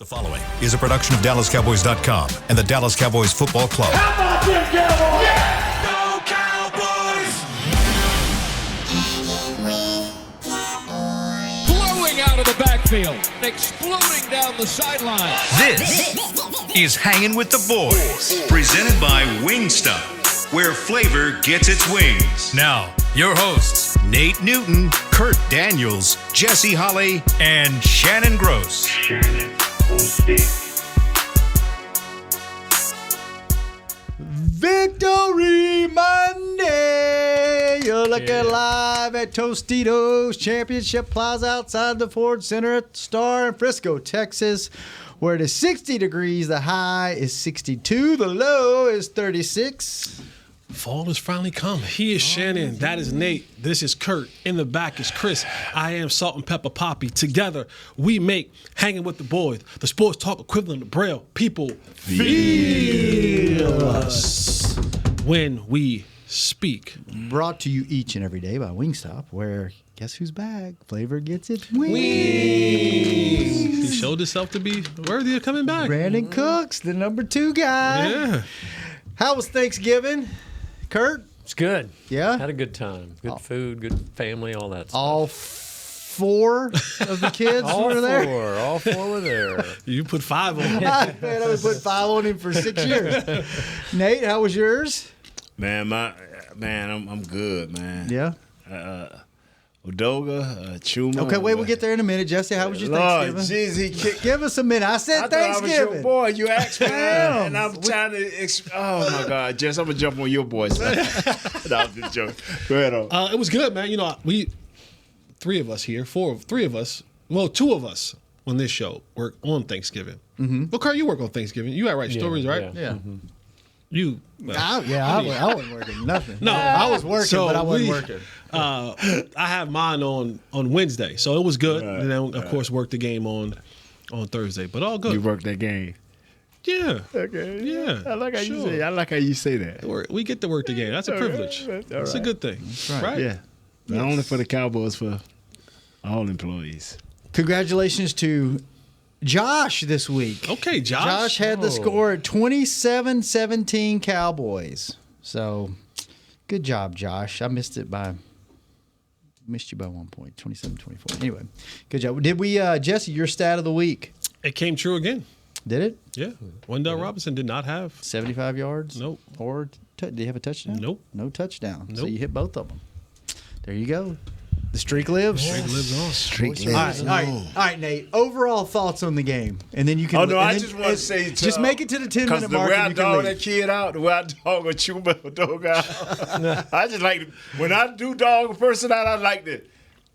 The following is a production of DallasCowboys.com and the Dallas Cowboys Football Club. How about them Cowboys? Yeah! Go Cowboys! Blowing out of the backfield, exploding down the sideline. This is Hangin' with the Boys, presented by Wingstop, where flavor gets its wings. Now, your hosts, Nate Newton, Kurt Daniels, Jesse Holley, and Shannon Gross. Victory Monday! You're looking live at Tostitos Championship Plaza outside the Ford Center at the Star in Frisco, Texas, where it is 60 degrees. The high is 62. The low is 36. Fall has finally come. He is Shannon. That is Nate. This is Kurt. In the back is Chris. I am Salt and Pepper Poppy. Together, we make Hanging with the Boys, the sports talk equivalent of Braille. People feel us when we speak. Brought to you each and every day by Wingstop, where guess who's back? Flavor gets its wings. He showed himself to be worthy of coming back. Brandon Cooks, the number 2 guy. Yeah. How was Thanksgiving, Kurt? It's good. Yeah? Had a good time. Good food, good family, all that stuff. All 4 of the kids were there? All four were there. You put 5 on him. Man, I would put 5 on him for 6 years. Nate, how was yours? Man, I'm good, man. Yeah. Odoga, Chuma. Okay, wait, we'll get there in a minute. Jesse, how was your Lord, Thanksgiving? jeez, he kicked. Give us a minute. I said I thought I was Thanksgiving. your boy. You asked me, Damn. and I'm trying to. Oh my God, Jess, I'm gonna jump on your boy. No, I'm just joking. Go ahead on. It was good, man. You know, we 3 of us here, 3 of us. Well, 2 of us on this show work on Thanksgiving. Mm-hmm. Well, Kurt, you work on Thanksgiving. You got write stories, right? Yeah. Mm-hmm. You. I wasn't working nothing. No, I was working, so but I wasn't working. I have mine on Wednesday, so it was good. Right, and then, of course, worked the game on Thursday, but all good. You worked that game. Yeah. Okay. Yeah. I like how sure. you say. I like how you say that. We get to work the game. That's a privilege. It's a good thing. Right. Yeah. Not only for the Cowboys, for all employees. Congratulations to Josh this week. Okay, Josh. Josh had the score at 27-17 Cowboys. So, good job, Josh. I missed you by 1 point, 27-24. Anyway, good job. Did we, Jesse, your stat of the week? It came true again. Did it? Yeah. Wendell Robinson did not have. 75 yards? Nope. Or did he have a touchdown? Nope. No touchdown. So Nope. you hit both of them. There you go. The streak lives. Streak lives on. Streak All right, Nate. Overall thoughts on the game, and then you can. Oh no! I then- just want to say, just make it to the 10-minute the mark. way and I you can dog leave. that kid out, the way I dog a Chuma dog out. I just like when I do dog a person out. I like that.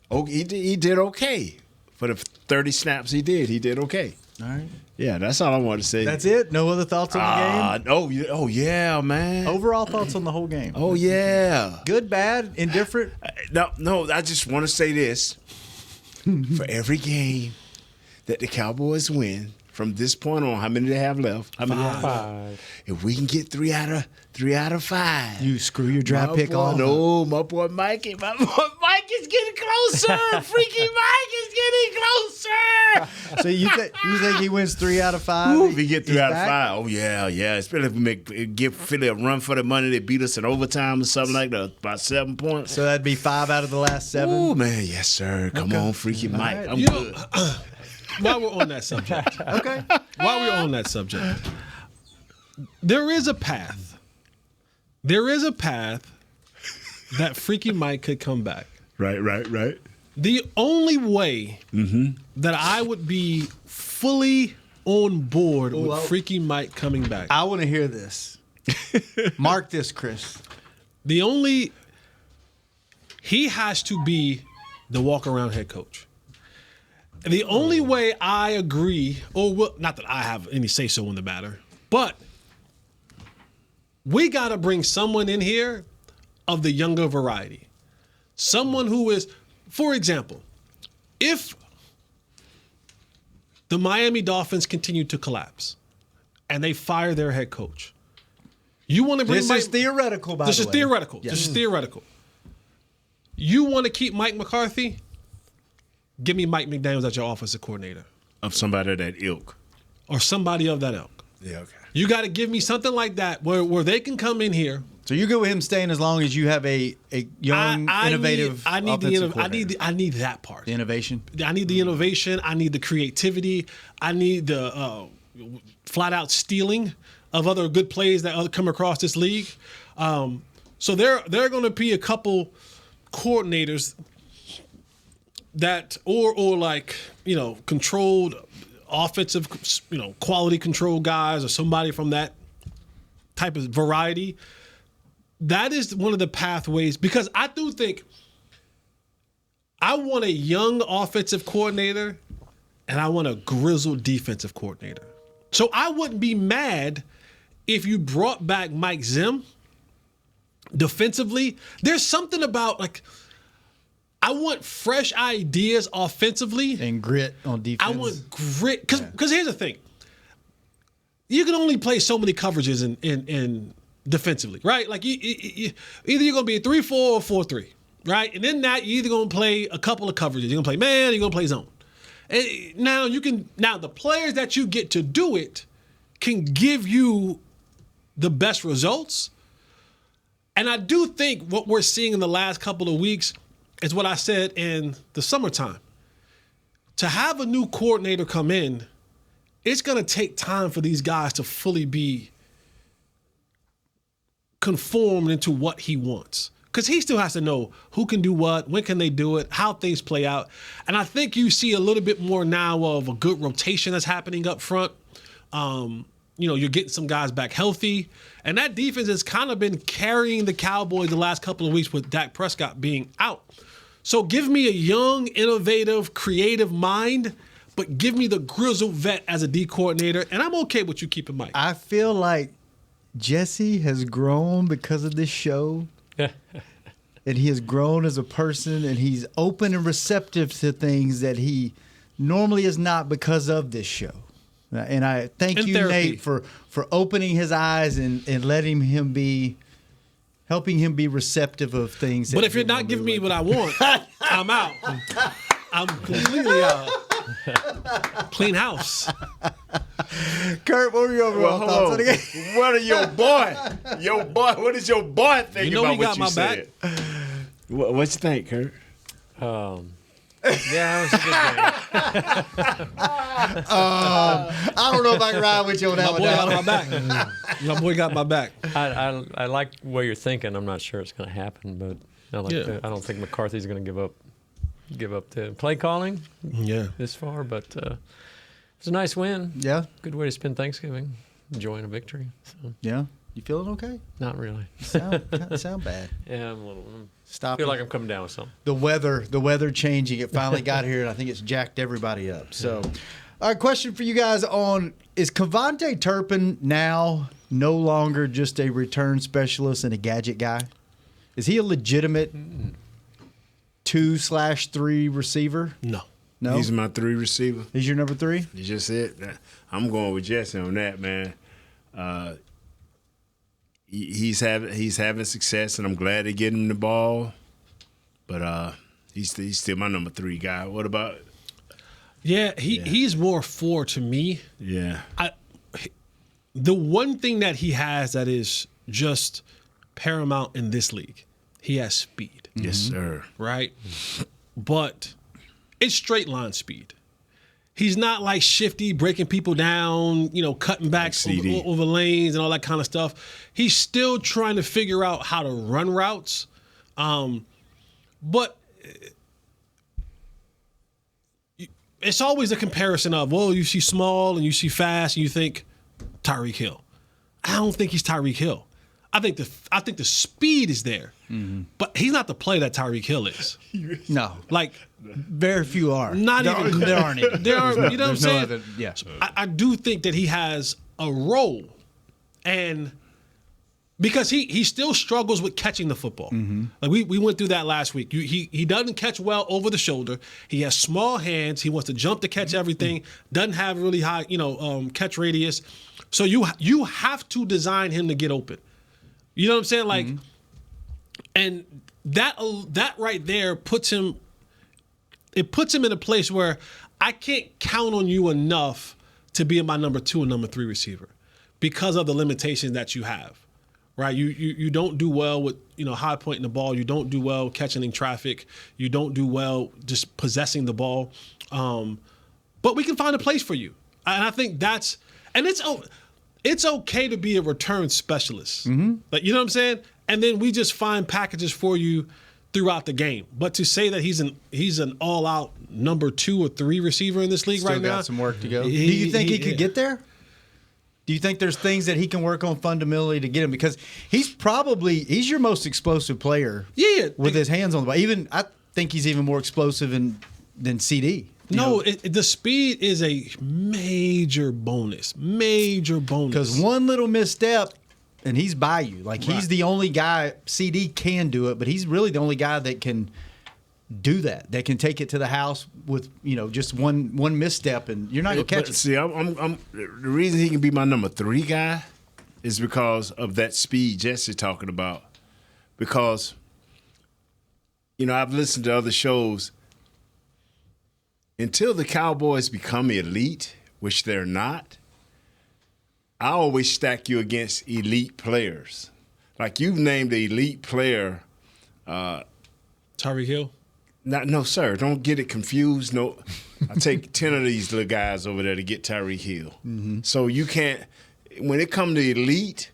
Oh, he did okay for the 30 snaps he did. He did okay. All right. Yeah, that's all I want to say. That's it. No other thoughts on the game. Oh yeah, man. Overall thoughts on the whole game. Oh yeah. Good, bad, indifferent. No. I just want to say this: for every game that the Cowboys win from this point on, how many they have left? How many? 5. If we can get 3 out of 5, You screw your draft pick on. No, my boy Mike is getting closer. Freaky Mike is getting closer. So you think he wins 3 out of 5? Ooh, if we get 3 He's out of back? 5, oh yeah. Especially if we give Philly a run for the money, they beat us in overtime or something like that, about 7 points. So that'd be 5 out of the last 7. Oh man, yes sir. Come on, Freaky Mike. right. I'm You good. know, while we're on that subject, Okay. while we're on that subject, there is a path. There is a path that Freaky Mike could come back. Right. The only way that I would be fully on board with Freaky Mike coming back. I want to hear this. Mark this, Chris. He has to be the walk-around head coach. And the only way I agree, not that I have any say-so in the matter, but we got to bring someone in here of the younger variety. Someone who is, for example, if the Miami Dolphins continue to collapse and they fire their head coach, you want to bring This Mike, is theoretical, by the way. This is theoretical. Yes. This is theoretical. You want to keep Mike McCarthy? Give me Mike McDaniels as your offensive coordinator. Of somebody of that ilk. or somebody of that ilk. Yeah, okay. You got to give me something like that where they can come in here. So you're good with him staying as long as you have a young, innovative offensive coordinator. I need that part. The innovation. I need the innovation. I need the creativity. I need the flat out stealing of other good plays that come across this league. So there are going to be a couple coordinators that or like, controlled offensive, quality control guys or somebody from that type of variety. That is one of the pathways, because I do think I want a young offensive coordinator and I want a grizzled defensive coordinator. So I wouldn't be mad if you brought back Mike Zim defensively. There's something about, like, I want fresh ideas offensively. And grit on defense. I want grit. Because here's the thing. You can only play so many coverages in defensively, right? Like, either you're going to be a 3-4 or 4-3, right? And in that, you're either going to play a couple of coverages. You're going to play man, you're going to play zone. And now the players that you get to do it can give you the best results. And I do think what we're seeing in the last couple of weeks is what I said in the summertime. To have a new coordinator come in, it's going to take time for these guys to fully be conformed into what he wants. Because he still has to know who can do what, when can they do it, how things play out. And I think you see a little bit more now of a good rotation that's happening up front. You're getting some guys back healthy. And that defense has kind of been carrying the Cowboys the last couple of weeks with Dak Prescott being out. So give me a young, innovative, creative mind, but give me the grizzled vet as a D coordinator, and I'm okay with you keeping Mike. I feel like Jesse has grown because of this show. And he has grown as a person, and he's open and receptive to things that he normally is not because of this show. And I thank you, therapy. Nate, for opening his eyes and helping him be receptive of things. But if you're not giving me what I want, I'm out. I'm completely out. Clean house. Kurt, what were your overall thoughts on the game? What are your boy? What does your boy think about he got what you my said? back. What you think, Kurt? Yeah, it was a good game. I don't know if I can ride with you on that My one. boy got my back. My boy got my back. I like where you're thinking. I'm not sure it's going to happen, but I don't think McCarthy's going to give up the play calling this far. But it's a nice win. Yeah. Good way to spend Thanksgiving, enjoying a victory. So. Yeah. You feeling okay? Not really. Sound bad. Yeah, I'm a little. Stop. Feel like I'm coming down with something. The weather changing. It finally got here, and I think it's jacked everybody up. So, all right, question for you guys is KaVontae Turpin now no longer just a return specialist and a gadget guy? Is he a legitimate 2/3 receiver? No. He's my 3 receiver. He's your number 3? You just said I'm going with Jesse on that, man. He's having success, and I'm glad they get him the ball. But he's still my number 3 guy. What about? Yeah, he's more 4 to me. Yeah. The one thing that he has that is just paramount in this league, he has speed. Yes, sir. Right? But it's straight line speed. He's not like shifty, breaking people down, cutting back over lanes and all that kind of stuff. He's still trying to figure out how to run routes. But it's always a comparison of, well, you see small and you see fast and you think Tyreek Hill. I don't think he's Tyreek Hill. I think the speed is there, but he's not the play that Tyreek Hill is. No, like very few are. There aren't any. There are. You know what I'm saying? I do think that he has a role, and because he still struggles with catching the football. Like we went through that last week. He doesn't catch well over the shoulder. He has small hands. He wants to jump to catch everything. Doesn't have really high catch radius. So you have to design him to get open. You know what I'm saying? Like, and that right there puts him in a place where I can't count on you enough to be my number 2 and number 3 receiver because of the limitations that you have, right? You don't do well with, high pointing the ball. You don't do well catching in traffic. You don't do well just possessing the ball. But we can find a place for you. And I think it's okay to be a return specialist. Mm-hmm. Like, you know what I'm saying? And then we just find packages for you throughout the game. But to say that he's an all-out number 2 or 3 receiver in this league Still right now. Got some work to go. Do you think he could get there? Do you think there's things that he can work on fundamentally to get him? Because he's your most explosive player. Yeah, with his hands on the ball. I think he's even more explosive than CD. The speed is a major bonus. Major bonus. Because one little misstep, and he's by you. Like, he's the only guy. CD can do it, but he's really the only guy that can do that. That can take it to the house with just one misstep, and you're not gonna catch it. See, I'm the reason he can be my number 3 guy is because of that speed Jesse's talking about. Because I've listened to other shows. Until the Cowboys become elite, which they're not, I always stack you against elite players. Like, you've named the elite player. Tyreek Hill? No, sir. Don't get it confused. No, I take 10 of these little guys over there to get Tyreek Hill. Mm-hmm. So you can't – when it comes to elite,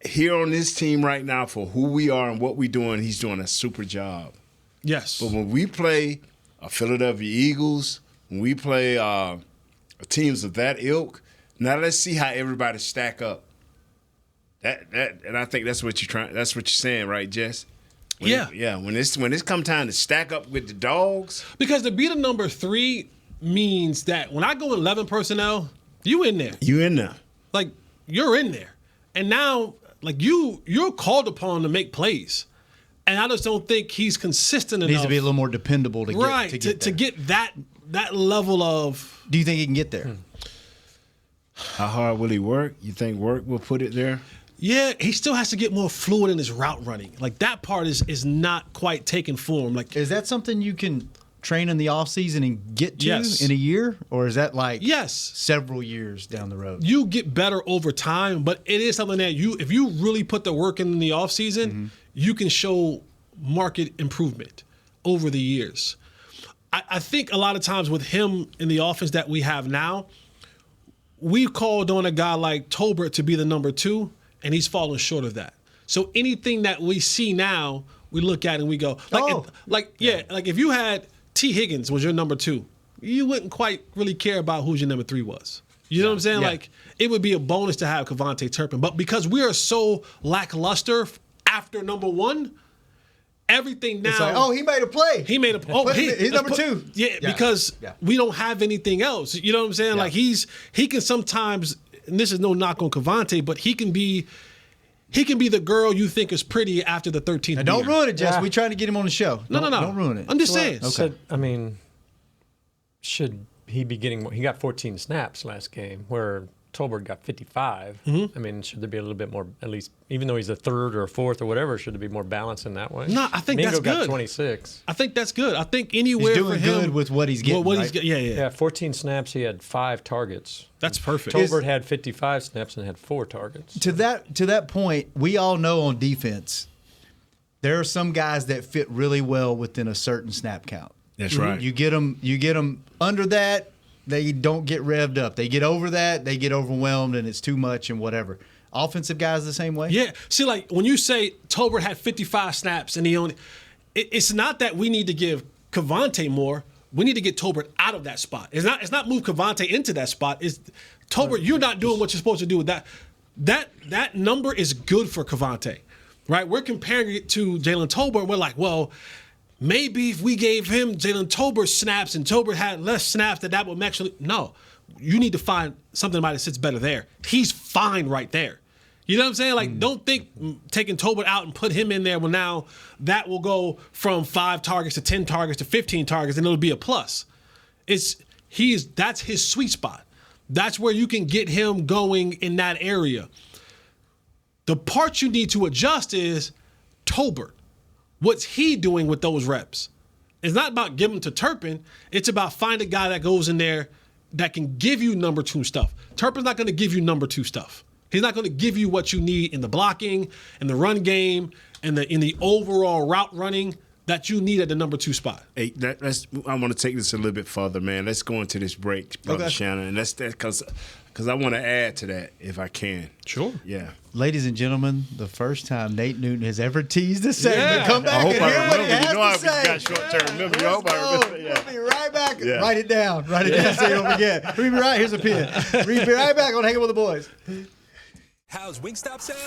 here on this team right now for who we are and what we're doing, he's doing a super job. Yes. But when we play – Philadelphia Eagles, when we play teams of that ilk, now let's see how everybody stack up. And I think that's what you're saying, right, Jess? When it's come time to stack up with the dogs. Because to be the number 3 means that when I go 11 personnel, you in there. You in there. Like, you're in there. And now, like, you're called upon to make plays. And I just don't think he's consistent enough. Needs to be a little more dependable to get that level of. Do you think he can get there? How hard will he work? You think work will put it there? Yeah, he still has to get more fluid in his route running. Like, that part is not quite taking form. Like, is that something you can train in the offseason and get to in a year? Or is that several years down the road? You get better over time, but it is something that if you really put the work in the offseason, mm-hmm. you can show market improvement over the years. I think a lot of times with him in the offense that we have now, we called on a guy like Tolbert to be the number 2, and he's fallen short of that. So anything that we see now, we look at and we go, like if you had T. Higgins was your number 2, you wouldn't quite really care about who your number 3 was. You know what I'm saying? Yeah. Like, it would be a bonus to have KaVontae Turpin. But because we are so lackluster after number 1, everything now. It's like, he made a play. He made a he's number 2. Yeah, because we don't have anything else. You know what I'm saying? Yeah. Like, he can sometimes, and this is no knock on KaVontae, but he can be the girl you think is pretty after the 13th year. Don't ruin it, Jess. We're trying to get him on the show. No. Don't ruin it. I'm just saying. Okay. So, I mean, should he be getting more? He got 14 snaps last game, where Tolbert got 55. Mm-hmm. I mean, should there be a little bit more, at least, even though he's a 3rd or a 4th or whatever, should there be more balance in that way? No, I think Mingo that's good. got 26. I think that's good. I think anywhere he's doing for him, good with what he's getting. Yeah, 14 snaps, he had 5 targets. That's perfect. Tolbert had 55 snaps and had 4 targets. To that point, we all know on defense, there are some guys that fit really well within a certain snap count. That's right. You get them under that, they don't get revved up. They get over that, they get overwhelmed, and it's too much and whatever. Offensive guys the same way? Yeah. See, like, when you say Tolbert had 55 snaps and it's not that we need to give KaVontae more. We need to get Tolbert out of that spot. It's not move KaVontae into that spot. It's Tolbert, you're not doing what you're supposed to do with that. That number is good for KaVontae, right? We're comparing it to Jalen Tolbert. We're like, well, maybe if we gave him Jalen Tolbert snaps and Tolbert had less snaps, that would actually – no. You need to find something that sits better there. He's fine right there. You know what I'm saying? Like, don't think taking Tolbert out and put him in there, well, now that will go from 5 targets to 10 targets to 15 targets, and it'll be a plus. That's his sweet spot. That's where you can get him going in that area. The part you need to adjust is Tolbert. What's he doing with those reps? It's not about giving to Turpin. It's about finding a guy that goes in there, that can give you number 2 stuff. Turpin's not going to give you number 2 stuff. He's not going to give you what you need in the blocking, in the run game, and in the overall route running that you need at the number 2 spot. Hey, I want to take this a little bit further, man. Let's go into this break, Brother Shannon, and that's because I want to add to that if I can. Sure. Yeah. Ladies and gentlemen, the first time Nate Newton has ever teased a segment. Yeah. Come back I hope and I hear what he remember. has You know to say. I got short-term memory. I hope I remember. Yeah. We'll be right back. Yeah. Write it down. Write it down so you don't forget. We'll be right. Here's a pen. We'll be right back on Hanging with the Boys. How's Wingstop sound?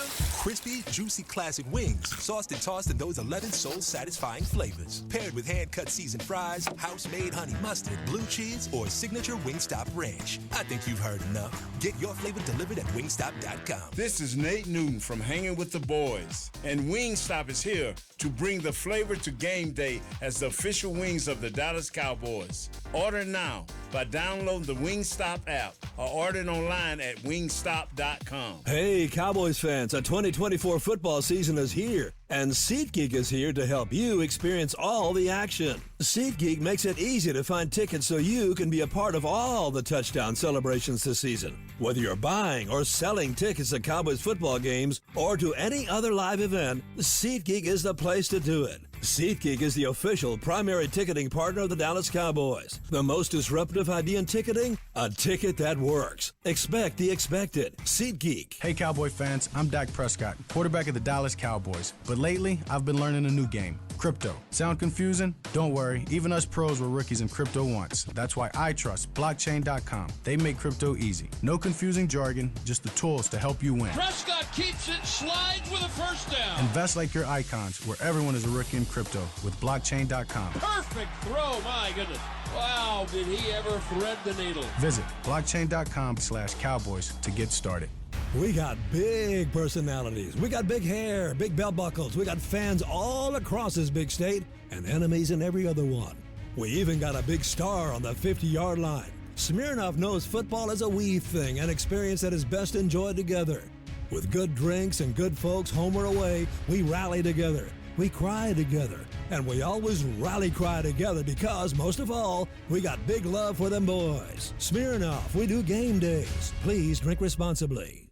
Crispy, juicy classic wings, sauced and tossed in those 11 soul-satisfying flavors. Paired with hand-cut seasoned fries, house-made honey mustard, blue cheese, or signature Wingstop ranch. I think you've heard enough. Get your flavor delivered at wingstop.com. This is Nate Newton from Hanging with the Boys, and Wingstop is here to bring the flavor to game day as the official wings of the Dallas Cowboys. Order now by downloading the Wingstop app or ordering online at wingstop.com. Hey, Cowboys fans, a 2024 football season is here, and SeatGeek is here to help you experience all the action. SeatGeek makes it easy to find tickets so you can be a part of all the touchdown celebrations this season. Whether you're buying or selling tickets to Cowboys football games or to any other live event, SeatGeek is the place to do it. SeatGeek is the official primary ticketing partner of the Dallas Cowboys. The most disruptive idea in ticketing? A ticket that works. Expect the expected. SeatGeek. Hey, Cowboy fans, I'm Dak Prescott, quarterback of the Dallas Cowboys. But lately, I've been learning a new game, crypto. Sound confusing? Don't worry, even us pros were rookies in crypto once. That's why I trust blockchain.com. They make crypto easy. No confusing jargon, just the tools to help you win. Prescott keeps it, slides with a first down. Invest like your icons, where everyone is a rookie in crypto with blockchain.com. Perfect throw, my goodness. Wow, did he ever thread the needle. Visit blockchain.com/Cowboys to get started. We got big personalities. We got big hair, big belt buckles. We got fans all across this big state and enemies in every other one. We even got a big star on the 50-yard line. Smirnoff knows football is a we thing, an experience that is best enjoyed together. With good drinks and good folks home or away, we rally together. We cry together, and we always rally cry together because, most of all, we got big love for them boys. Smirnoff, we do game days. Please drink responsibly.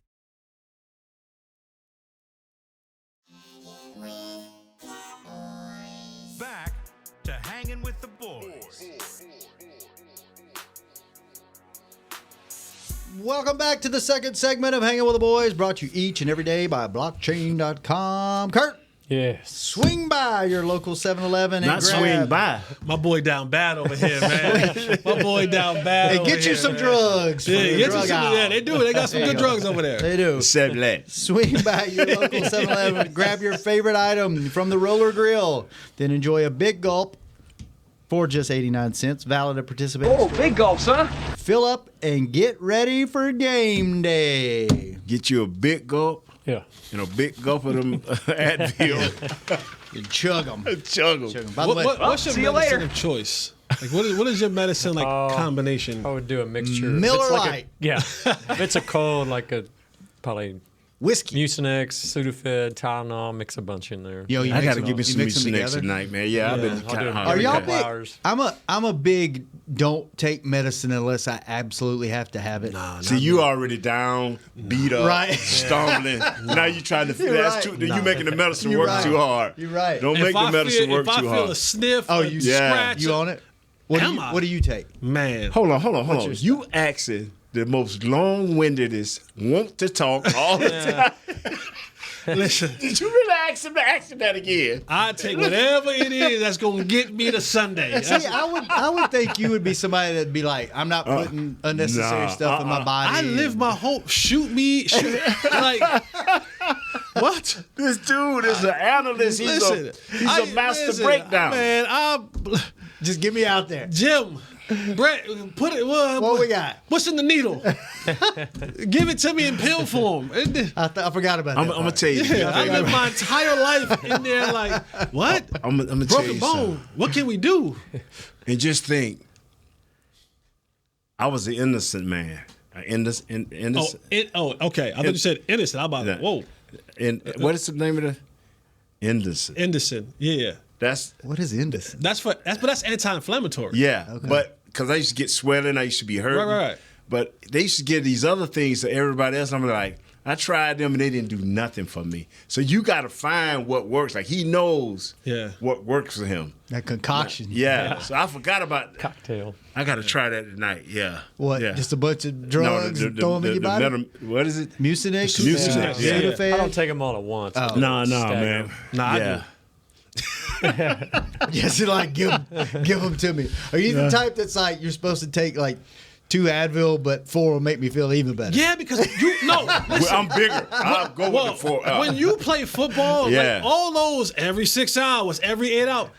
Back to Hanging with the Boys. Welcome back to the second segment of Hanging with the Boys, brought to you each and every day by blockchain.com. Kurt. Yes. Swing by your local 7-Eleven and Not grab. swing by. My boy down bad over here, man. My boy down bad Hey, over get you here, some man. drugs. Yeah, from the get you drug some, aisle. yeah, they do. They got some There you good go. drugs over there. They do. Swing by your local 7-Eleven, grab your favorite item from the roller grill, then enjoy a big gulp for just 89 cents, valid at participating stores. Big gulps, huh? Fill up and get ready for game day. Get you a big gulp. Yeah. And a big gulp of them Advil. You chug them. Chug them. By the way, What's your see you medicine later. of choice? Like, what is your medicine combination? I would do a mixture. Miller If it's like Lite. If it's a cold, like a probably whiskey. Mucinex, Sudafed, Tylenol, mix a bunch in there. Yo, you I mix got to them give all. me You some mix them Mucinex together? tonight, man. Yeah, I've been I'll do kind it. of Are hungry. y'all Couple big? hours. I'm a big don't take medicine unless I absolutely have to have it. See, you already down, beat up, Right. stumbling. Now you trying to. You're That's right. too. You making the medicine You're work right. too hard. You're right. Don't make the medicine work if I too feel hard. a sniff, Oh, a you scratch, You on it? What do you take? man. Hold on. your You asking the most long-windedest, want to talk all the time. Listen, Did you really ask him that again? I take whatever it is that's gonna get me to Sunday. See, I would think you would be somebody that'd be like, I'm not putting unnecessary stuff in my body. I live my whole shoot like what? This dude is an analyst. He's a master breakdown. Man, Just get me out there. Jim, Brett, put it. What we got? What's in the needle? Give it to me in pill form. I forgot about that. I'm gonna tell you. Yeah, I lived my entire life in there like, what? I'm gonna tell Broken you bone. something. What can we do? And just think, I was an innocent man. Innocent. Okay. I thought you said innocent. I'm about, Yeah. whoa. And what is the name of the innocent? Indocent. Yeah. That's What is indecent? That's anti-inflammatory. yeah. Okay. But because I used to get swelling, I used to be hurting. Right. But they used to give these other things to everybody else. I'm like, I tried them and they didn't do nothing for me. So you got to find what works. Like he knows what works for him. That concoction. Yeah. So I forgot about cocktail. I got to try that tonight. Yeah. What? Yeah. Just a bunch of drugs throw them in your body? What is it? Mucinex? Mucinex. Sudafed? I don't take them all at once. Oh. No, man. Nah, yeah. Yes, like give them to me. Are you the type that's like you're supposed to take like 2 Advil, but 4 will make me feel even better? Yeah, because I'm bigger. I'll go with the 4. When you play football, like all those every 6 hours, every 8 hours,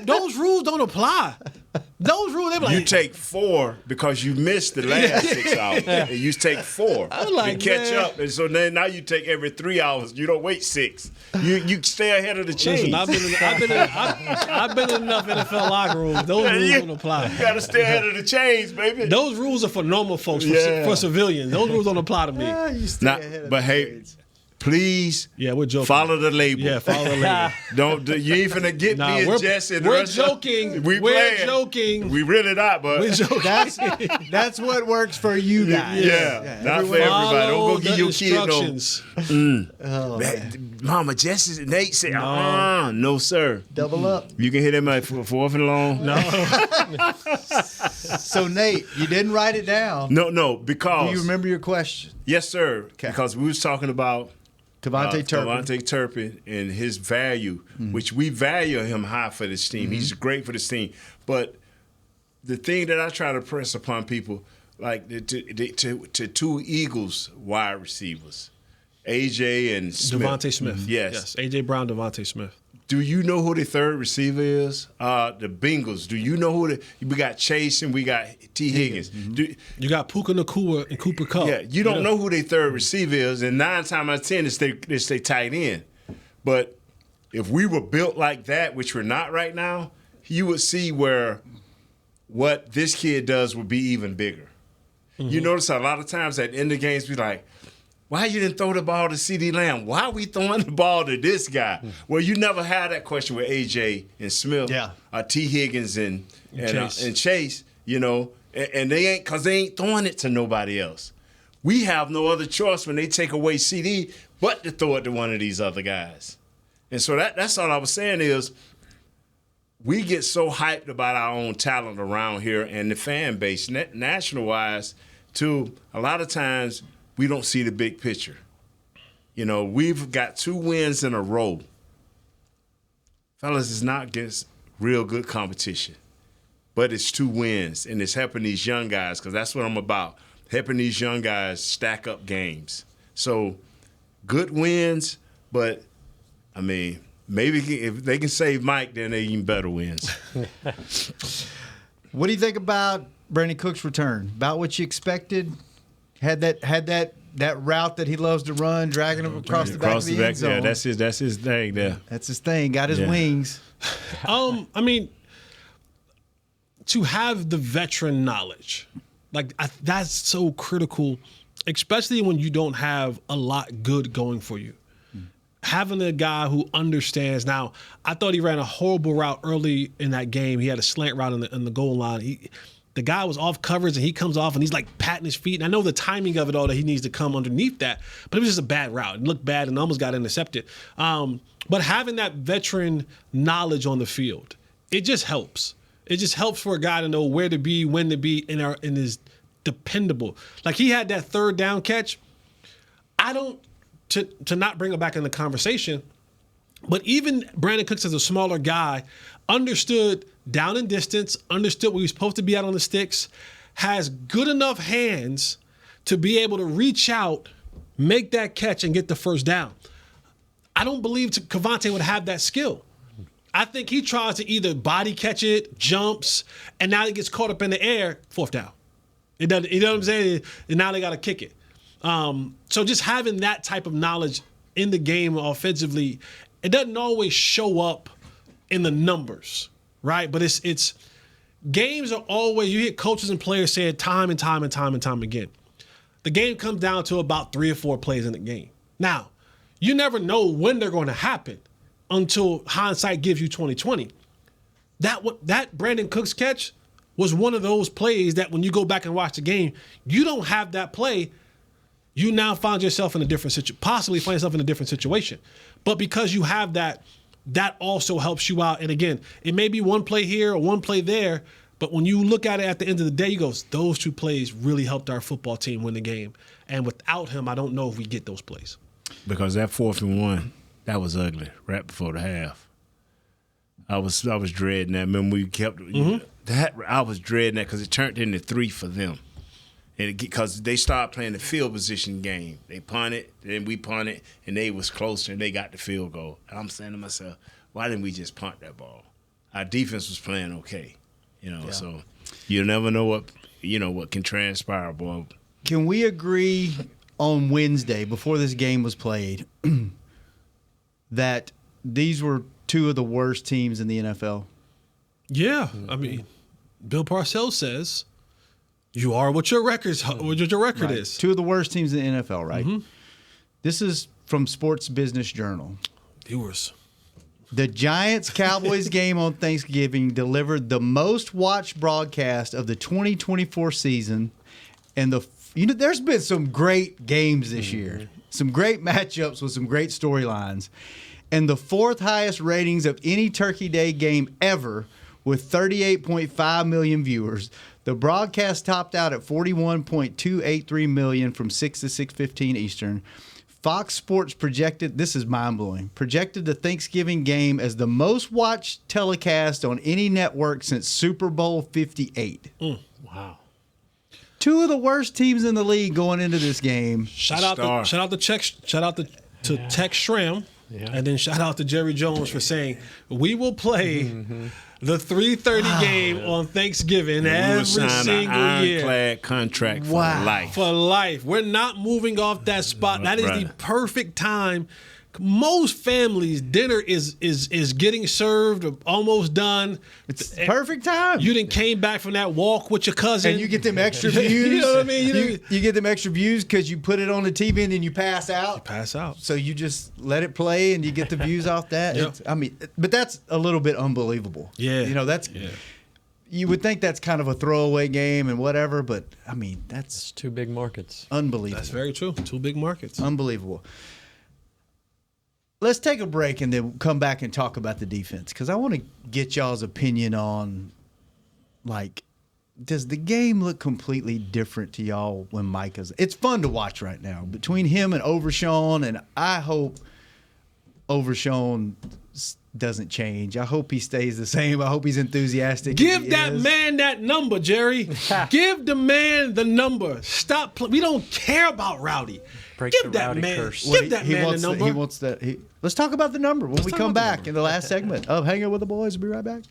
those rules don't apply. Those rules, they be like, you take 4 because you missed the last 6 hours. And you take 4 like, to catch up. And so then now you take every 3 hours. You don't wait 6. You stay ahead of the chains. Listen, I've been in enough NFL locker rooms. Those rules don't apply. You got to stay ahead of the chains, baby. Those rules are for normal folks, for civilians. Those rules don't apply to me. You stay ahead of but the hey, chains. please we're joking. Follow the label. Yeah, follow the label. You ain't finna get me and Jesse. We're joking. We're joking. We really not, but we're joking. That's what works for you guys. Yeah. Not for everybody. Don't go give your kid no. Mama, Jesse, Nate said, no, sir. Double up. You can hit him at 4th and long. No. So, Nate, you didn't write it down. No, because. Do you remember your question? Yes, sir. Okay. Because we was talking about KaVontae Turpin. KaVontae Turpin and his value, which we value him high for this team. He's great for this team. But the thing that I try to press upon people, like to 2 Eagles wide receivers, AJ and Smith. Devontae Smith. Yes. AJ Brown, Devontae Smith. Do you know who the 3rd receiver is? The Bengals. Do you know who we got Chase and we got T. Higgins. You got Puka Nacua and Cooper Kupp. Yeah, you don't know who their 3rd receiver is, and 9 times out of 10 it's they tight end. But if we were built like that, which we're not right now, you would see where what this kid does would be even bigger. You notice a lot of times at the end of games, we like, why you didn't throw the ball to CeeDee Lamb? Why are we throwing the ball to this guy? Well, you never had that question with AJ and Smith, T. Higgins and Chase, you know, and they ain't throwing it to nobody else. We have no other choice when they take away CD but to throw it to one of these other guys. And so that's all I was saying is we get so hyped about our own talent around here and the fan base, national-wise, too, a lot of times – we don't see the big picture. You know, we've got 2 wins in a row. Fellas, it's not against real good competition, but it's 2 wins, and it's helping these young guys, because that's what I'm about, helping these young guys stack up games. So, good wins, but, I mean, maybe if they can save Mike, then they even better wins. What do you think about Brandon Cook's return? About what you expected? Had that route that he loves to run, dragging him across the back of the end zone. Yeah, that's his thing there. That's his thing. Got his wings. I mean, to have the veteran knowledge, like that's so critical, especially when you don't have a lot good going for you. Having a guy who understands. Now, I thought he ran a horrible route early in that game. He had a slant route in the goal line. The guy was off coverage, and he comes off, and he's like patting his feet. And I know the timing of it all, that he needs to come underneath that, but it was just a bad route. It looked bad and almost got intercepted. But having that veteran knowledge on the field, it just helps. It just helps for a guy to know where to be, when to be, and is dependable. Like he had that 3rd down catch. To not bring it back in the conversation, but even Brandon Cooks as a smaller guy understood down and distance, understood where he was supposed to be out on the sticks, has good enough hands to be able to reach out, make that catch, and get the 1st down. I don't believe KaVontae would have that skill. I think he tries to either body catch it, jumps, and now he gets caught up in the air, 4th down. It doesn't, you know what I'm saying? And now they got to kick it. So just having that type of knowledge in the game offensively, it doesn't always show up in the numbers, right? But it's games are always, you hear coaches and players say it time and time again. The game comes down to about 3 or 4 plays in the game. Now, you never know when they're going to happen until hindsight gives you 20/20. That Brandon Cooks catch, was one of those plays that when you go back and watch the game, you don't have that play. You now find yourself in a different situation, possibly find yourself in a different situation. But because you have that also helps you out. And again, it may be one play here or one play there, but when you look at it at the end of the day, you go, those two plays really helped our football team win the game. And without him, I don't know if we get those plays. Because that 4th and 1, that was ugly right before the half. I was dreading that. Remember we kept that. I was dreading that because it turned into 3 for them, and because they started playing the field position game. They punted, then we punted, and they was closer, and they got the field goal. And I'm saying to myself, why didn't we just punt that ball? Our defense was playing okay, So you never know what can transpire, boy. Can we agree on Wednesday before this game was played that these were 2 of the worst teams in the NFL? Yeah, I mean, Bill Parcells says you are what your record is. 2 of the worst teams in the NFL, right? Mm-hmm. This is from Sports Business Journal. Viewers. The Giants-Cowboys game on Thanksgiving delivered the most watched broadcast of the 2024 season, and there's been some great games this year, some great matchups with some great storylines, and the 4th highest ratings of any Turkey Day game ever with 38.5 million viewers. The broadcast topped out at 41.283 million from 6 to 6:15 Eastern. Fox Sports projected, this is mind-blowing, projected the Thanksgiving game as the most watched telecast on any network since Super Bowl 58. Wow. 2 of the worst teams in the league going into this game. Shout out to Tex Schramm, and then shout out to Jerry Jones for saying we will play the 3:30 game on Thanksgiving every single year. Ironclad contract for life. For life. We're not moving off that spot. That is the perfect time. Most families, dinner is getting served or almost done. It's the perfect time. You done came back from that walk with your cousin. And you get them extra views. You know what I mean? You get them extra views because you put it on the TV and then you pass out. So you just let it play and you get the views off that. Yep. But that's a little bit unbelievable. Yeah. You would think that's kind of a throwaway game and whatever, but I mean, that's 2 big markets. Unbelievable. That's very true. 2 big markets. Unbelievable. Let's take a break and then come back and talk about the defense because I want to get y'all's opinion on, does the game look completely different to y'all when Micah's? It's fun to watch right now between him and Overshawn, and I hope Overshawn doesn't change. I hope he stays the same. I hope he's enthusiastic. Give that man that number, Jerry. Give the man the number. Stop. We don't care about Rowdy. Give that man. Give that man the number. He wants that. Let's talk about the number when we come back in the last segment of Hangin' with the Boys. We'll be right back.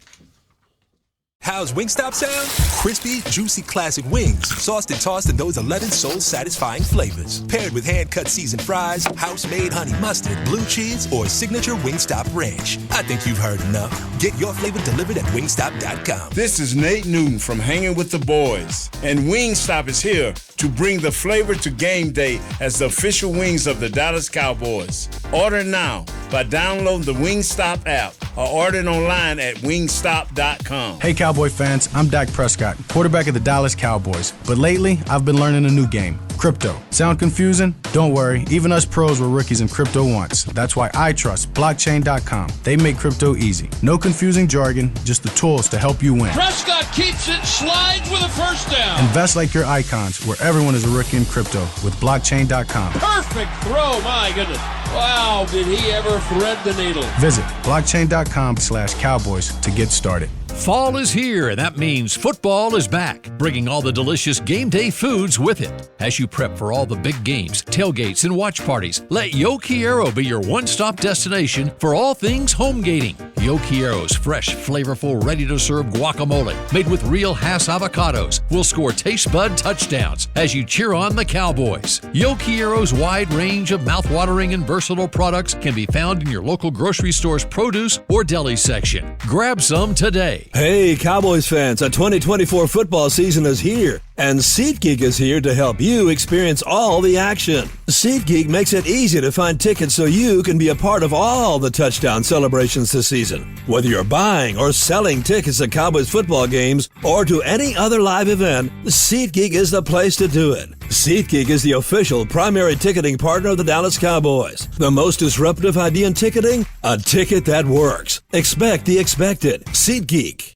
How's Wingstop sound? Crispy, juicy classic wings, sauced and tossed in those 11 soul-satisfying flavors. Paired with hand-cut seasoned fries, house-made honey mustard, blue cheese, or signature Wingstop ranch. I think you've heard enough. Get your flavor delivered at wingstop.com. This is Nate Newton from Hangin' with the Boys, and Wingstop is here to bring the flavor to game day as the official wings of the Dallas Cowboys. Order now by downloading the Wingstop app or ordering online at wingstop.com. Hey Cowboy fans, I'm Dak Prescott, quarterback of the Dallas Cowboys. But lately, I've been learning a new game, crypto. Sound confusing? Don't worry, even us pros were rookies in crypto once. That's why I trust blockchain.com. They make crypto easy. No confusing jargon, just the tools to help you win. Prescott keeps it, slides with a first down. Invest like your icons, where everyone is a rookie in crypto with blockchain.com. Perfect throw, my goodness. Wow, did he ever thread the needle. Visit blockchain.com/Cowboys to get started. Fall is here, and that means football is back, bringing all the delicious game day foods with it. As you prep for all the big games, tailgates, and watch parties, let Yo Quiero be your one-stop destination for all things home gating. Yo Quiero's fresh, flavorful, ready-to-serve guacamole, made with real Hass avocados, will score taste bud touchdowns as you cheer on the Cowboys. Yo Quiero's wide range of mouthwatering and versatile products can be found in your local grocery store's produce or deli section. Grab some today. Hey, Cowboys fans, a 2024 football season is here. And SeatGeek is here to help you experience all the action. SeatGeek makes it easy to find tickets so you can be a part of all the touchdown celebrations this season. Whether you're buying or selling tickets to Cowboys football games or to any other live event, SeatGeek is the place to do it. SeatGeek is the official primary ticketing partner of the Dallas Cowboys. The most disruptive idea in ticketing? A ticket that works. Expect the expected. SeatGeek.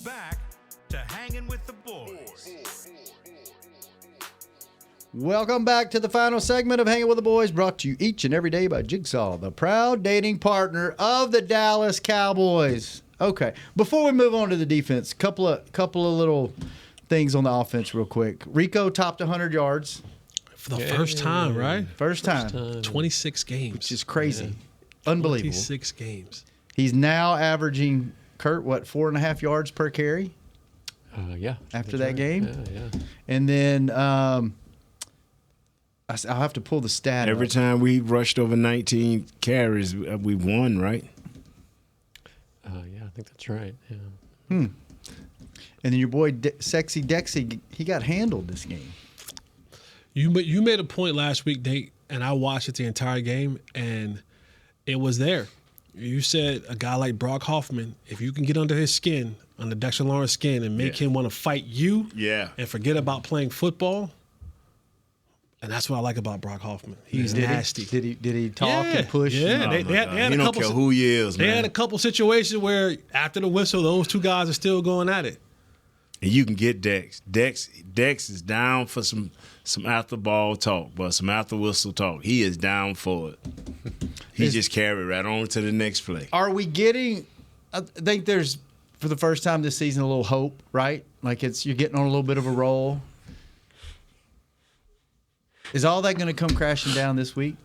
Back to Hangin' with the Boys. Welcome back to the final segment of Hanging with the Boys, brought to you each and every day by Jigsaw, the proud dating partner of the Dallas Cowboys. Okay, before we move on to the defense, couple of little things on the offense real quick. Rico topped 100 yards. For the first time, right? First time. 26 games. Which is crazy. Unbelievable. 26 games. He's now averaging, Kurt, 4.5 yards per carry? Yeah. After that game? Yeah. And then I'll have to pull the stat Every up. time we rushed over 19 carries, we won, right? Yeah, I think that's right. Yeah. And then your boy Sexy Dexy, he got handled this game. You made a point last week, Nate, and I watched it the entire game, and it was there. You said a guy like Brock Hoffman, if you can get under his skin, under Dexter Lawrence's skin, and make him want to fight you and forget about playing football, and that's what I like about Brock Hoffman. He's nasty. Did he talk and push? Yeah, they had he a don't couple. care who he is, man. They had a couple situations where after the whistle, those two guys are still going at it. And you can get Dex. Dex is down for some after ball talk, but some after whistle talk. He is down for it. He just carried right on to the next play. Are we getting? I think there's, for the first time this season, a little hope, right? Like you're getting on a little bit of a roll. Is all that going to come crashing down this week?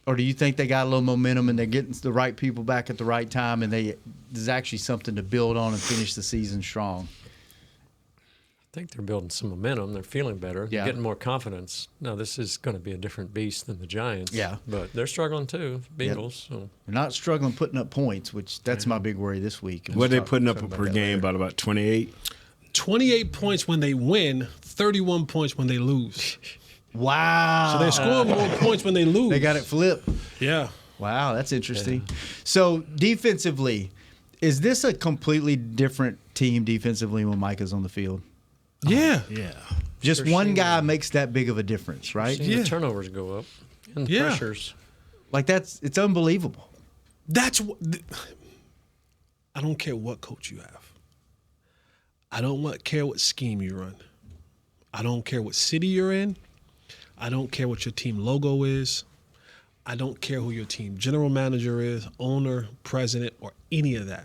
Or do you think they got a little momentum and they're getting the right people back at the right time and there's actually something to build on and finish the season strong? I think they're building some momentum. They're feeling better. Yeah. They're getting more confidence. Now, this is going to be a different beast than the Giants. Yeah. But they're struggling too, Bengals. Yep. So. They're not struggling putting up points, which that's my big worry this week. What are they putting up per game? About 28? 28 points when they win, 31 points when they lose. Wow. So they're scoring more points when they lose. They got it flipped. Yeah. Wow, that's interesting. Yeah. So defensively, is this a completely different team defensively when Micah's on the field? Yeah. Yeah. Just one guy makes that big of a difference, right? The turnovers go up and the pressures. Like it's unbelievable. That's what I don't care what coach you have. I don't care what scheme you run. I don't care what city you're in. I don't care what your team logo is. I don't care who your team general manager is, owner, president, or any of that.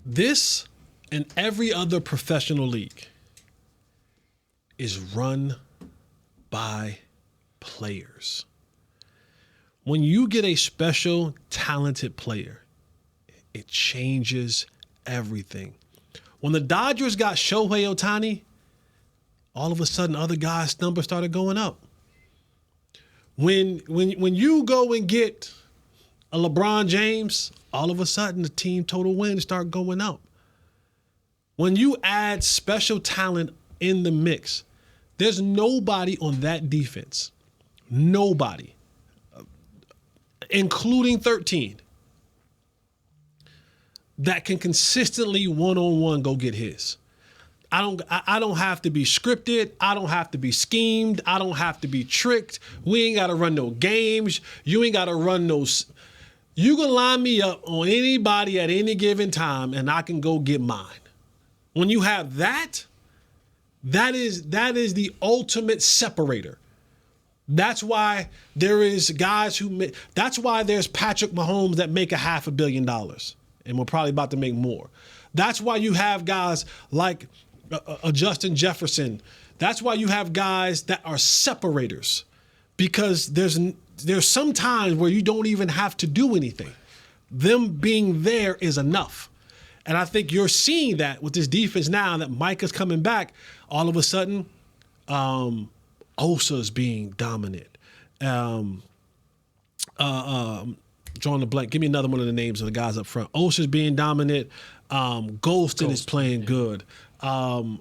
This and every other professional league is run by players. When you get a special, talented player, it changes everything. When the Dodgers got Shohei Ohtani, all of a sudden other guys' numbers started going up. When you go and get a LeBron James, all of a sudden the team total wins start going up. When you add special talent in the mix, there's nobody on that defense, nobody, including 13, that can consistently one-on-one go get his. I don't have to be scripted. I don't have to be schemed. I don't have to be tricked. We ain't got to run no games. You ain't got to run no. You can line me up on anybody at any given time, and I can go get mine. When you have that is the ultimate separator. That's why there is guys that's why there's Patrick Mahomes that make $500 million, and we're probably about to make more. That's why you have guys like Justin Jefferson. That's why you have guys that are separators, because there's some times where you don't even have to do anything. Them being there is enough. And I think you're seeing that with this defense now that Micah's coming back. All of a sudden, Osa's being dominant. drawing a blank. Give me another one of the names of the guys up front. Osa's being dominant. Golston is playing good. Carl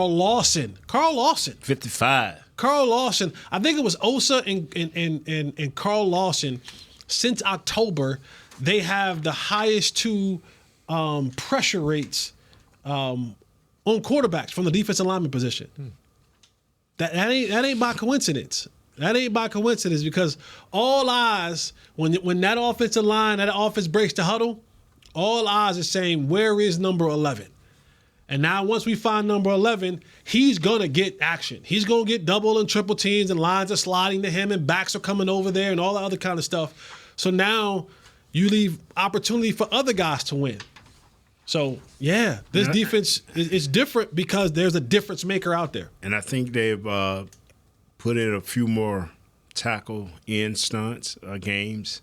Lawson. 55. Carl Lawson. I think it was Osa and Carl Lawson. Since October, they have the highest two pressure rates on quarterbacks from the defensive lineman position. That ain't by coincidence. That ain't by coincidence because all eyes, when that offensive line, that offense breaks the huddle, all eyes are saying, where is number 11? And now once we find number 11, he's going to get action. He's going to get double and triple teams and lines are sliding to him and backs are coming over there and all that other kind of stuff. So now you leave opportunity for other guys to win. So, yeah, this defense is different because there's a difference maker out there. And I think they've put in a few more tackle in stunts, games.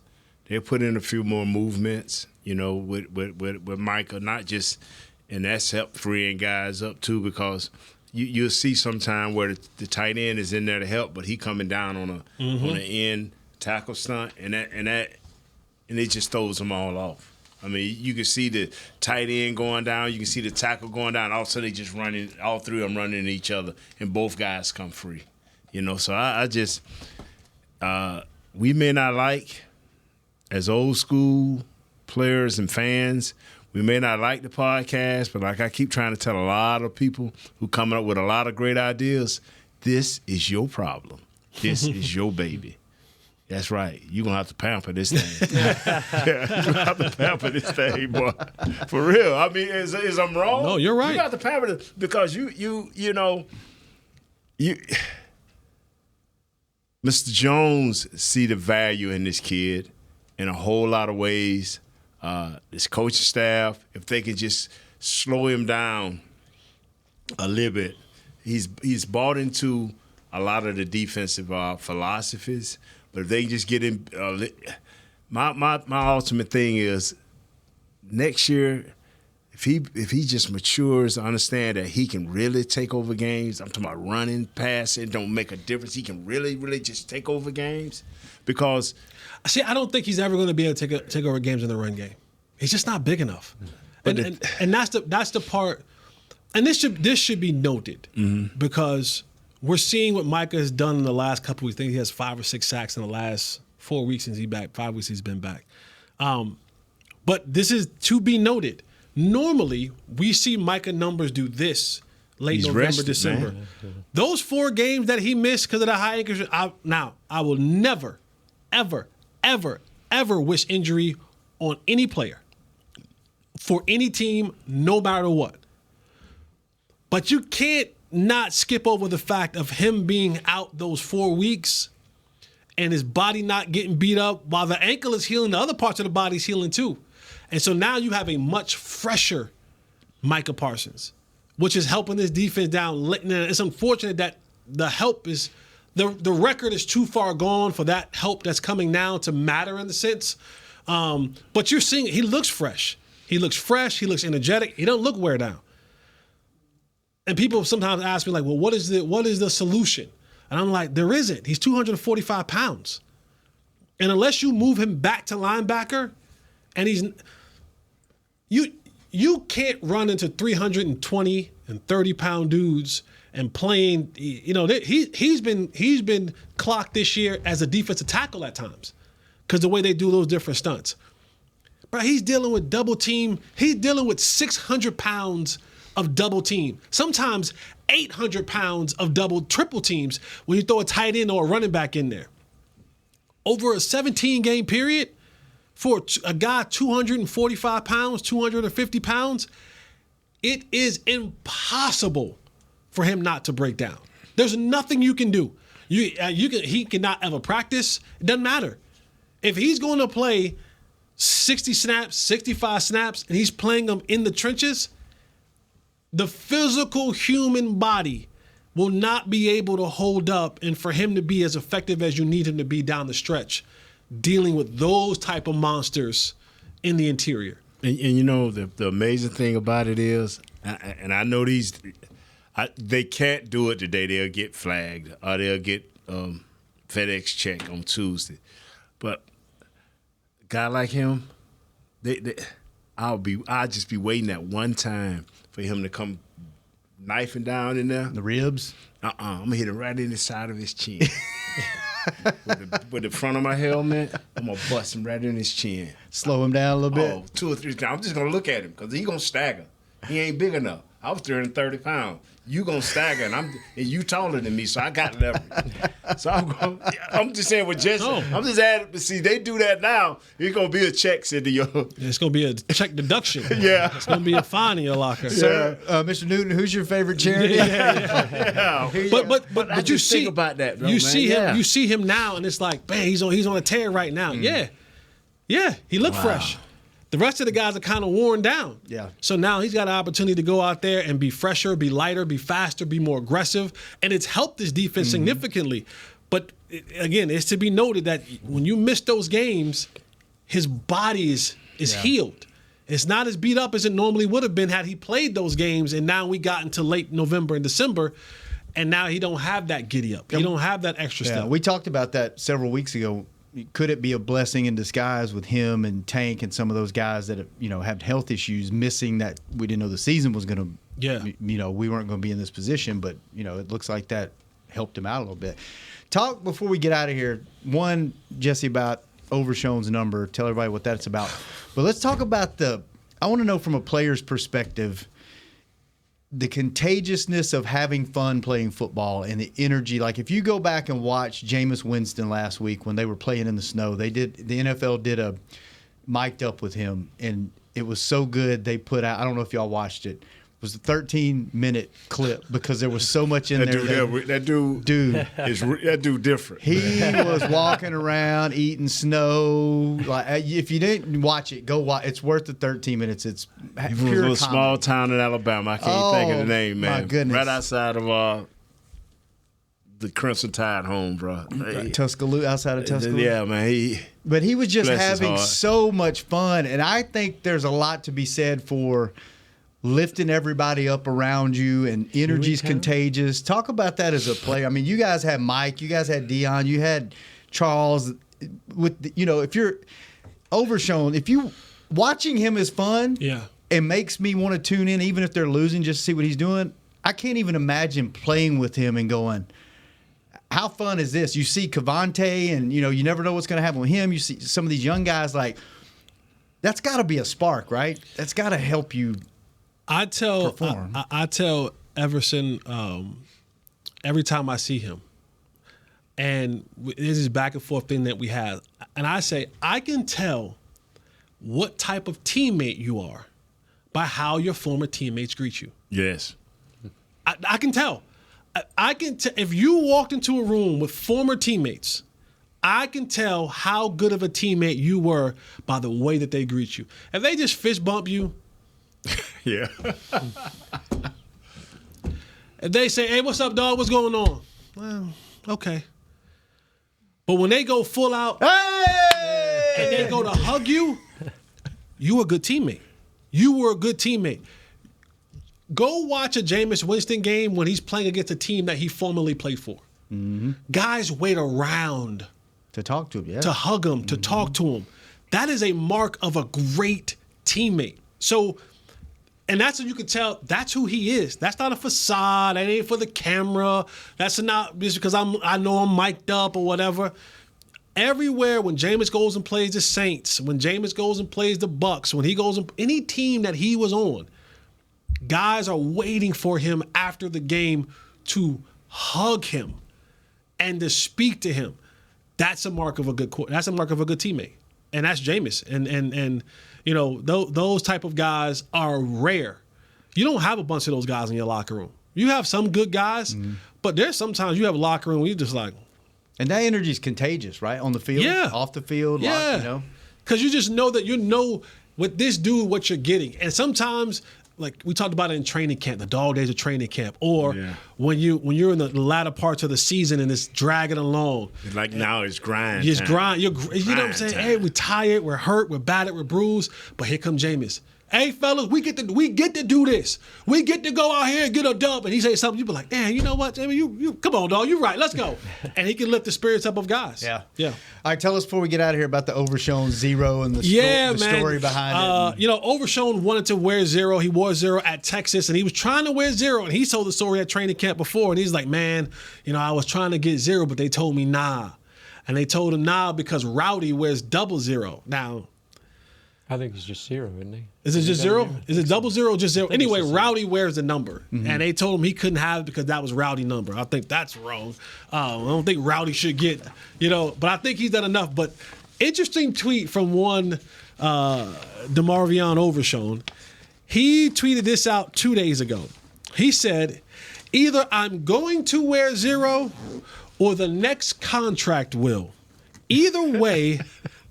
They put in a few more movements, with Micah, not just – and that's helped freeing guys up too because you'll see sometime where the tight end is in there to help, but he coming down on an end tackle stunt, and it just throws them all off. I mean, you can see the tight end going down, you can see the tackle going down. All of a sudden, they just running, all three of them running at each other, and both guys come free. So I just we may not like as old school players and fans. We may not like the podcast, but like I keep trying to tell a lot of people who come up with a lot of great ideas, this is your problem. This is your baby. That's right. You're going to have to pamper this thing. You're going to have to pamper this thing, boy. For real. I mean, is I'm wrong? No, you're right. You got to pamper this because you Mr. Jones see the value in this kid in a whole lot of ways. This coaching staff, if they could just slow him down a little bit, he's bought into a lot of the defensive philosophies. But if they can just get him, my ultimate thing is next year, if he just matures to understand that he can really take over games. I'm talking about running, passing, don't make a difference. He can really, really just take over games because. See, I don't think he's ever going to be able to take over games in the run game. He's just not big enough, and that's the part. And this should be noted because we're seeing what Micah has done in the last couple weeks. I think he has 5 or 6 sacks in the last 4 weeks since he's back. 5 weeks he's been back. But this is to be noted. Normally, we see Micah numbers do this late November, December. Man. Those 4 games that he missed because of the high ankle. I will never, ever, ever, ever wish injury on any player for any team, no matter what. But you can't not skip over the fact of him being out those 4 weeks and his body not getting beat up while the ankle is healing, the other parts of the body's healing too. And so now you have a much fresher Micah Parsons, which is helping this defense down. It's unfortunate that the help is the record is too far gone for that help that's coming now to matter in the sense. But you're seeing he looks fresh. He looks fresh. He looks energetic. He don't look wear down. And people sometimes ask me like, well, what is the solution? And I'm like, there isn't. He's 245 pounds. And unless you move him back to linebacker, and you can't run into 320 and 30-pound dudes and playing, he's been clocked this year as a defensive tackle at times because the way they do those different stunts. But he's dealing with double team. He's dealing with 600 pounds of double team. Sometimes 800 pounds of triple teams when you throw a tight end or a running back in there. Over a 17-game period, for a guy 245 pounds, 250 pounds, it is impossible for him not to break down. There's nothing you can do. He cannot ever practice. It doesn't matter. If he's going to play 60 snaps, 65 snaps, and he's playing them in the trenches, the physical human body will not be able to hold up, and for him to be as effective as you need him to be down the stretch, dealing with those type of monsters in the interior. And the amazing thing about it is, and I know they can't do it today. They'll get flagged or they'll get FedEx check on Tuesday. But guy like him, I'll just be waiting that one time for him to come knifing down in there. The ribs? I'm gonna hit him right in the side of his chin. with the front of my helmet, I'm gonna bust him right in his chin. Slow him down a little bit. 2 or 3 times. I'm just gonna look at him because he gonna stagger. He ain't big enough. I was 330 pounds. You gonna stagger, and you taller than me, so I got leverage. So I'm just saying with Jesse, I'm just adding. But see, they do that now. It's gonna be a check sent to your. It's gonna be a check deduction. Yeah, it's gonna be a fine in your locker. So, Mr. Newton, who's your favorite charity? Yeah. But you see think about that, bro, you man. see him. You see him now, and it's like, man, he's on a tear right now. Yeah, he looked fresh. The rest of the guys are kind of worn down. Yeah. So now he's got an opportunity to go out there and be fresher, be lighter, be faster, be more aggressive. And it's helped this defense significantly. But again, it's to be noted that when you miss those games, his body is healed. It's not as beat up as it normally would have been had he played those games. And now we got into late November and December. And now he don't have that giddy up. He don't have that extra step. We talked about that several weeks ago. Could it be a blessing in disguise with him and Tank and some of those guys that have health issues, missing that we didn't know the season was going to, we weren't going to be in this position, but, it looks like that helped him out a little bit. Talk before we get out of here. One, Jesse, about Overshown's number. Tell everybody what that's about. But let's talk about I want to know from a player's perspective, the contagiousness of having fun playing football and the energy. Like if you go back and watch Jameis Winston last week when they were playing in the snow, the NFL did a mic'd up with him, and it was so good they put out, I don't know if y'all watched it, it was a 13-minute clip because there was so much in there. That dude different. He was walking around eating snow. Like if you didn't watch it, go watch. It's worth the 13 minutes. It's He was pure a little comedy. small town in Alabama. I can't think of the name, man. My goodness. Right outside of the Crimson Tide home, bro. Tuscaloosa, outside of Tuscaloosa. Yeah, man. But he was just bless his having heart. so much fun, and I think there's a lot to be said for lifting everybody up around you, and energy's contagious. Talk about that as a player. I mean, you guys had Mike, you guys had Dion, you had Charles. If you're Overshown, if you watching him is fun, it makes me want to tune in, even if they're losing, just to see what he's doing. I can't even imagine playing with him and going, how fun is this? You see KaVontae, and you never know what's going to happen with him. You see some of these young guys, like that's got to be a spark, right? That's got to help you. I tell Everson every time I see him, and this is back and forth thing that we have, and I say I can tell what type of teammate you are by how your former teammates greet you. Yes, I can tell. I can tell if you walked into a room with former teammates. I can tell how good of a teammate you were by the way that they greet you. If they just fist bump you. Yeah. If they say, hey, what's up, dog? What's going on? Well, okay. But when they go full out and they go to hug you, you a good teammate. You were a good teammate. Go watch a Jameis Winston game when he's playing against a team that he formerly played for. Mm-hmm. Guys wait around to talk to him, to hug him, to talk to him. That is a mark of a great teammate. So, and that's what you can tell. That's who he is. That's not a facade. That ain't for the camera. That's not just because I know I'm mic'd up or whatever. Everywhere when Jameis goes and plays the Saints, when Jameis goes and plays the Bucks, when he goes and any team that he was on, guys are waiting for him after the game to hug him and to speak to him. That's a mark of a good. That's a mark of a good teammate, and that's Jameis. And those type of guys are rare. You don't have a bunch of those guys in your locker room. You have some good guys, but there's sometimes you have a locker room where you just like. And that energy is contagious, right? On the field, off the field, Because you just know that with this dude what you're getting, and sometimes. Like we talked about it in training camp, the dog days of training camp, or when you're in the latter parts of the season and it's dragging along. Like now it's grind. It's grind. You know what I'm saying? Hey, we're tired, we're hurt, we're battered, we're bruised. But here comes Jameis. hey, fellas, we get to do this. We get to go out here and get a dub. And he say something, you be like, man, you know what, Jamie? You come on, dog. You're right. Let's go. And he can lift the spirits up of guys. Yeah. Yeah. All right, tell us before we get out of here about the Overshown 0 and the story behind it. Overshown wanted to wear 0. He wore 0 at Texas, and he was trying to wear 0. And he told the story at training camp before, and he's like, man, I was trying to get 0, but they told me nah. And they told him nah because Rowdy wears 00. Now, I think it's just 0, isn't he? Is it just 0? Is it 00 or just 0? Anyway, Rowdy wears the number. Mm-hmm. And they told him he couldn't have it because that was Rowdy number. I think that's wrong. I don't think Rowdy should get, but I think he's done enough. But interesting tweet from one DeMarvion Overshown. He tweeted this out 2 days ago. He said, either I'm going to wear 0 or the next contract will. Either way,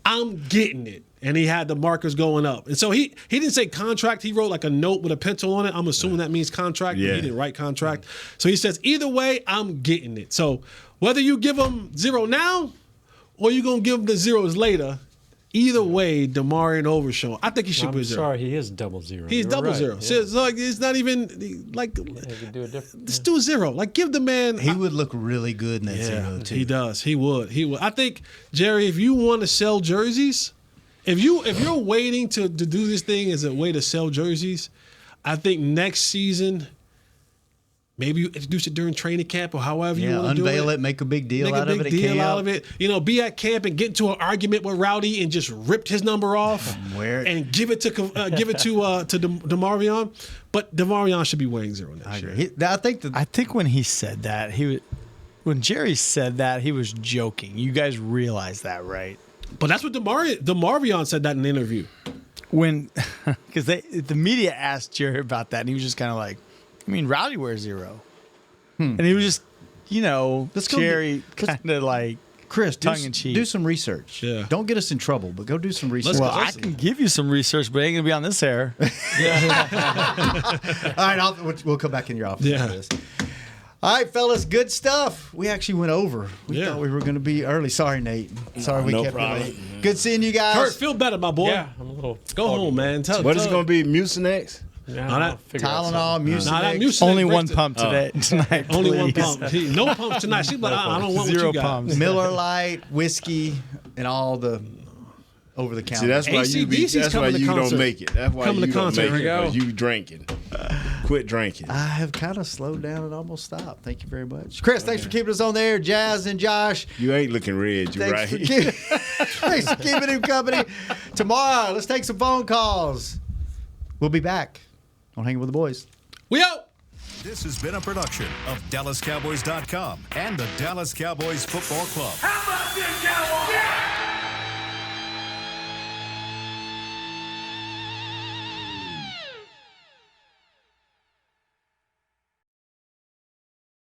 I'm getting it. And he had the markers going up. And so he didn't say contract. He wrote like a note with a pencil on it. I'm assuming that means contract. Yeah. But he didn't write contract. So he says, either way, I'm getting it. So whether you give him 0 now or you're going to give him the zeros later, either way, DeMarvion Overshown, I think he should be 0. Sorry, he is 00. He's You're 00. right. So it's like it's not even like. You could do a different. Let's do 0. Like give the man. He would look really good in that 0 too. He does. He would. I think, Jerry, if you want to sell jerseys, if you're waiting to do this thing as a way to sell jerseys, I think next season. Maybe you introduce it during training camp or however you want to do it. Unveil it, make a big deal out of it. Make a big deal out of it. Be at camp and get into an argument with Rowdy and just rip his number off and give it to DeMarvion. But DeMarvion should be wearing 0 next year. I think when he said that, when Jerry said that, he was joking. You guys realize that, right? But that's what DeMarvion said that in the interview. Because the media asked Jerry about that, and he was just kind of like, Rowdy wears 0. And he was just, Jerry kind of like Chris, tongue-in-cheek. do some research. Yeah. Don't get us in trouble, but go do some research. Well, I can give you some research, but it ain't going to be on this air. All right, we'll come back in your office for this. All right, fellas, good stuff. We actually went over. We thought we were going to be early. Sorry, Nate. Sorry we kept you late. Good seeing you guys. Kurt, feel better, my boy. Yeah, I'm a little. Go home, man. What is it going to be? Mucinex? Yeah, Tylenol, Mucinex. Mucinex only one pump tonight. Only one please. pump. No pumps tonight. She's like, I don't want 0 what you got. pumps. Miller Lite, whiskey, and all the over-the-counter. See, that's why you don't make it. That's why you don't make it, because you drinking. Quit drinking. I have kind of slowed down and almost stopped. Thank you very much. Chris, thanks for keeping us on the air. Jazz and Josh. You ain't looking red, you right. Thanks for keeping him company. Tomorrow, let's take some phone calls. We'll be back on Hanging with the Boys. We out. This has been a production of DallasCowboys.com and the Dallas Cowboys Football Club. How about this, Cowboys? Yeah!